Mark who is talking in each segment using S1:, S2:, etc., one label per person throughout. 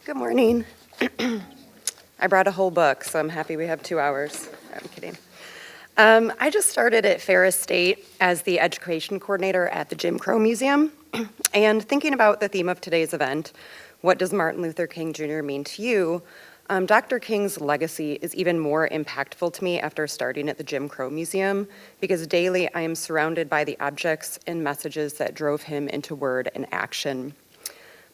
S1: Good morning. I brought a whole book, so I'm happy we have 2 hours. I'm kidding. I just started at Ferris State as the education coordinator at the Jim Crow Museum, and thinking about the theme of today's event, what does Martin Luther King Jr. mean to you? Dr. King's legacy is even more impactful to me after starting at the Jim Crow Museum, because daily I am surrounded by the objects and messages that drove him into word and action.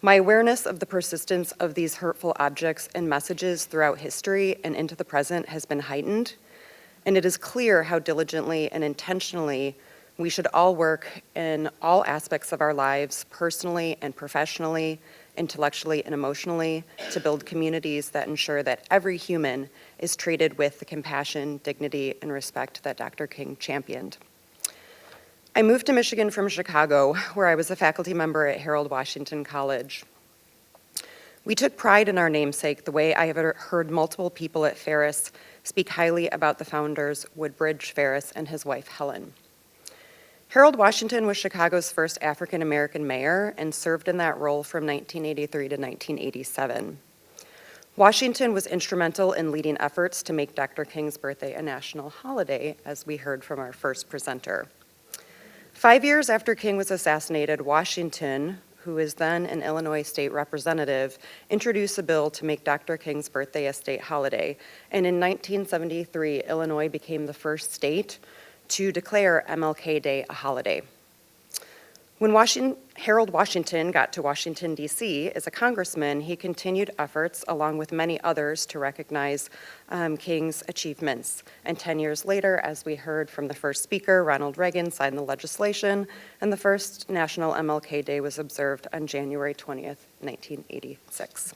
S1: My awareness of the persistence of these hurtful objects and messages throughout history and into the present has been heightened, and it is clear how diligently and intentionally we should all work in all aspects of our lives, personally and professionally, intellectually and emotionally, to build communities that ensure that every human is treated with the compassion, dignity, and respect that Dr. King championed. I moved to Michigan from Chicago, where I was a faculty member at Harold Washington College. We took pride in our namesake, the way I have heard multiple people at Ferris speak highly about the founders, Woodbridge Ferris and his wife, Helen. Harold Washington was Chicago's first African-American mayor and served in that role from 1983 to 1987. Washington was instrumental in leading efforts to make Dr. King's birthday a national holiday, as we heard from our first presenter. 5 years after King was assassinated, Washington, who is then an Illinois state representative, introduced a bill to make Dr. King's birthday a state holiday. And in 1973, Illinois became the first state to declare MLK Day a holiday. When Harold Washington got to Washington, D.C. as a congressman, he continued efforts, along with many others, to recognize King's achievements. And 10 years later, as we heard from the first speaker, Ronald Reagan signed the legislation, and the first National MLK Day was observed on January 20th, 1986.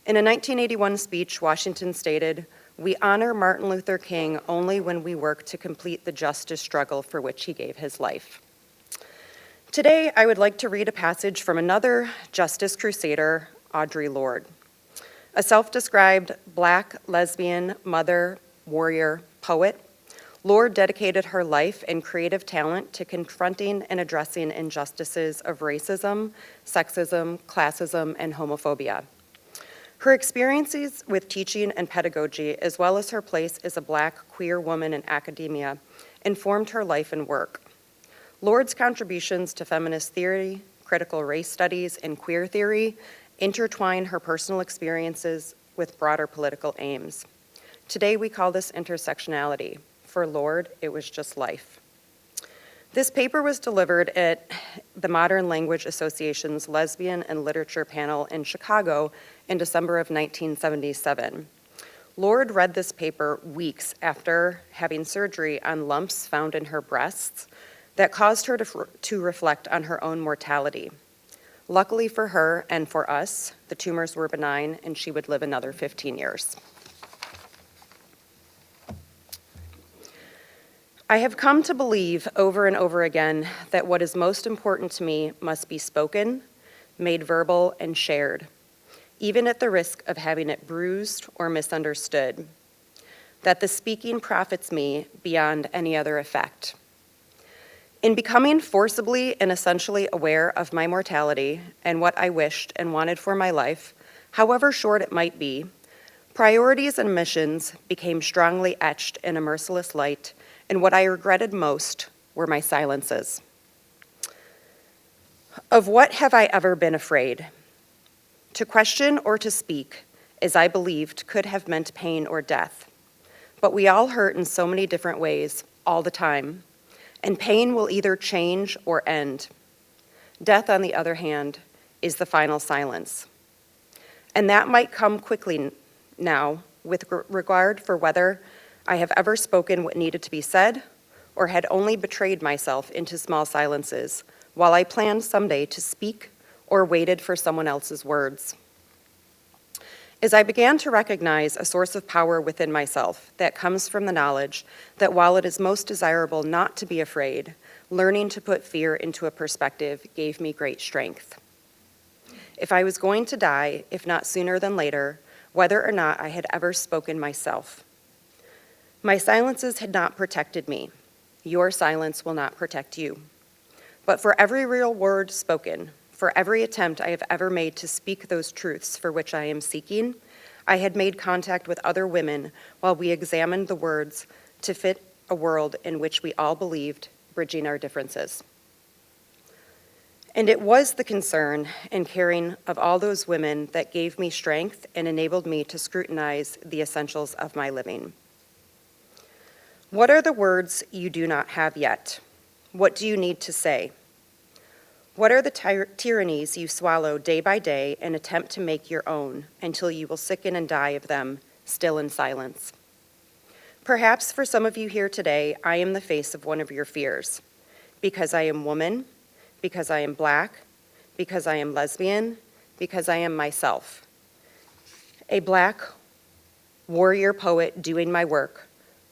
S1: In a 1981 speech, Washington stated, "We honor Martin Luther King only when we work to complete the justice struggle for which he gave his life." Today, I would like to read a passage from another justice crusader, Audre Lorde. A self-described Black, lesbian, mother, warrior, poet, Lorde dedicated her life and creative talent to confronting and addressing injustices of racism, sexism, classism, and homophobia. Her experiences with teaching and pedagogy, as well as her place as a Black queer woman in academia, informed her life and work. Lorde's contributions to feminist theory, critical race studies, and queer theory intertwine her personal experiences with broader political aims. Today, we call this intersectionality. For Lorde, it was just life. This paper was delivered at the Modern Language Association's Lesbian and Literature panel in Chicago in December of 1977. Lorde read this paper weeks after having surgery on lumps found in her breasts that caused her to reflect on her own mortality. Luckily for her and for us, the tumors were benign and she would live another 15 years. I have come to believe over and over again that what is most important to me must be spoken, made verbal, and shared, even at the risk of having it bruised or misunderstood, that the speaking profits me beyond any other effect. In becoming forcibly and essentially aware of my mortality and what I wished and wanted for my life, however short it might be, priorities and missions became strongly etched in a merciless light, and what I regretted most were my silences. Of what have I ever been afraid? To question or to speak, as I believed, could have meant pain or death. But we all hurt in so many different ways, all the time. And pain will either change or end. Death, on the other hand, is the final silence. And that might come quickly now, with regard for whether I have ever spoken what needed to be said, or had only betrayed myself into small silences, while I planned someday to speak or waited for someone else's words. As I began to recognize a source of power within myself that comes from the knowledge that while it is most desirable not to be afraid, learning to put fear into a perspective gave me great strength. If I was going to die, if not sooner than later, whether or not I had ever spoken myself. My silences had not protected me. Your silence will not protect you. But for every real word spoken, for every attempt I have ever made to speak those truths for which I am seeking, I had made contact with other women while we examined the words to fit a world in which we all believed, bridging our differences. And it was the concern and caring of all those women that gave me strength and enabled me to scrutinize the essentials of my living. What are the words you do not have yet? What do you need to say? What are the tyrannies you swallow day by day and attempt to make your own until you will sicken and die of them, still in silence? Perhaps for some of you here today, I am the face of one of your fears. Because I am woman, because I am Black, because I am lesbian, because I am myself. A Black warrior poet doing my work,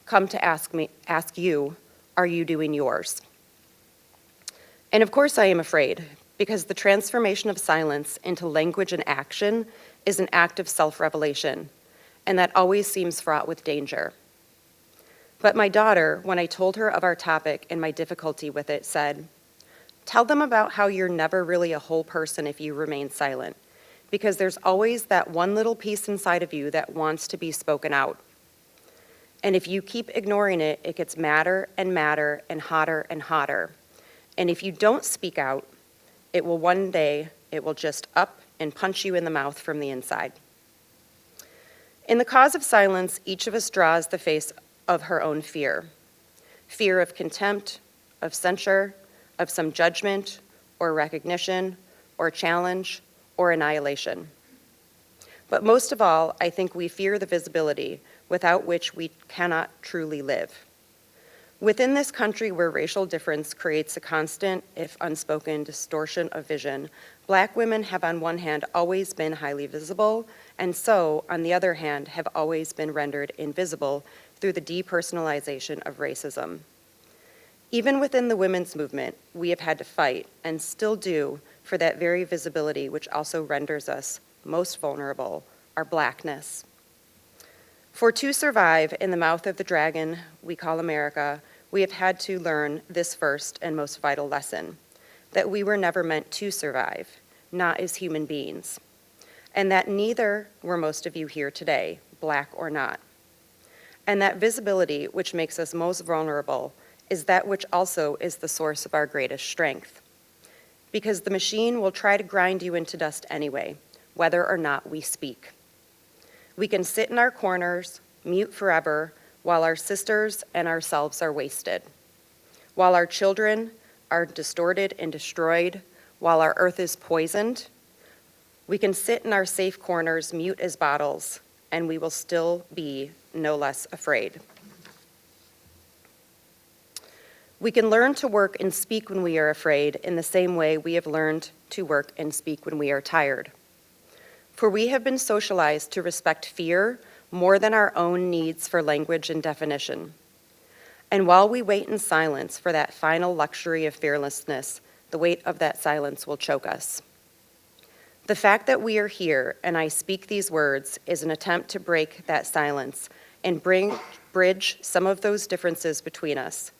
S1: come to ask you, are you doing yours? And of course I am afraid, because the transformation of silence into language and action is an act of self-revelation, and that always seems fraught with danger. But my daughter, when I told her of our topic and my difficulty with it, said, "Tell them about how you're never really a whole person if you remain silent, because there's always that one little piece inside of you that wants to be spoken out. And if you keep ignoring it, it gets madder and madder and hotter and hotter. And if you don't speak out, it will one day, it will just up and punch you in the mouth from the inside." In the cause of silence, each of us draws the face of her own fear. Fear of contempt, of censure, of some judgment, or recognition, or challenge, or annihilation. But most of all, I think we fear the visibility without which we cannot truly live. Within this country where racial difference creates a constant, if unspoken, distortion of vision, Black women have on one hand always been highly visible, and so, on the other hand, have always been rendered invisible through the depersonalization of racism. Even within the women's movement, we have had to fight, and still do, for that very visibility which also renders us most vulnerable, our Blackness. For to survive in the mouth of the dragon we call America, we have had to learn this first and most vital lesson, that we were never meant to survive, not as human beings, and that neither were most of you here today, Black or not. And that visibility which makes us most vulnerable is that which also is the source of our greatest strength. Because the machine will try to grind you into dust anyway, whether or not we speak. We can sit in our corners, mute forever, while our sisters and ourselves are wasted, while our children are distorted and destroyed, while our earth is poisoned. We can sit in our safe corners, mute as bottles, and we will still be no less afraid. We can learn to work and speak when we are afraid in the same way we have learned to work and speak when we are tired. For we have been socialized to respect fear more than our own needs for language and definition. And while we wait in silence for that final luxury of fearlessness, the weight of that silence will choke us. The fact that we are here and I speak these words is an attempt to break that silence and bridge some of those differences between us.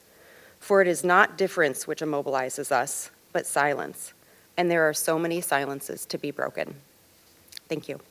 S1: For it is not difference which immobilizes us, but silence. And there are so many silences to be broken. Thank you.